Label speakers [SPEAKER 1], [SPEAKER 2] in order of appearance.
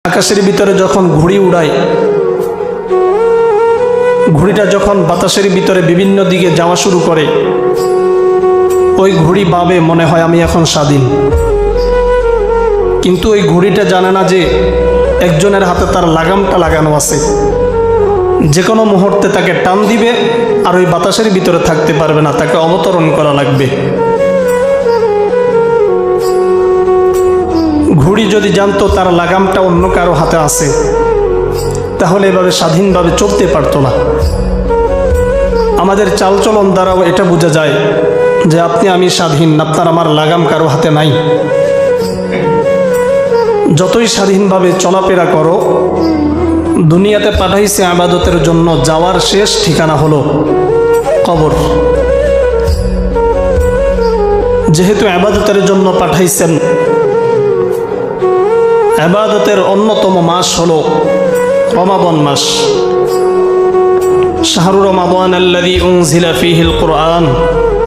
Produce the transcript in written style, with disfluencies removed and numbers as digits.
[SPEAKER 1] আকাশের ভিতরে যখন ঘুড়ি উড়ায়, ঘুড়িটা যখন বাতাসের ভিতরে বিভিন্ন দিকে যাওয়া শুরু করে, ওই ঘুড়ি ভাবে মনে হয় আমি এখন স্বাধীন। কিন্তু ওই ঘুড়িটা জানে না যে একজনের হাতে তার লাগামটা লাগানো আছে, যে কোনো মুহূর্তে তাকে টান দিবে আর ওই বাতাসের ভিতরে থাকতে পারবে না, তাকে অবতরণ করা লাগবে। ঘুড়ি যদি জানতো তার লাগামটা অন্য কারো হাতে আছে, তাহলে এভাবে স্বাধীনভাবে চলতে পারতো না। আমাদের চালচলন দ্বারাও এটা বোঝা যায় যে আপনি আমি স্বাধীন, আপনার আমার লাগাম কারো হাতে নাই। যতই স্বাধীনভাবে চলাফেরা করো, দুনিয়াতে পাঠাইছে ইবাদতের জন্য, যাওয়ার শেষ ঠিকানা হলো কবর। যেহেতু ইবাদতের জন্য পাঠাইছেন, ইবাদতের অন্যতম মাস হলো রমাদান মাস। শাহরু রমাদান আল্লাযী উনজিলা ফীহিল কুরআন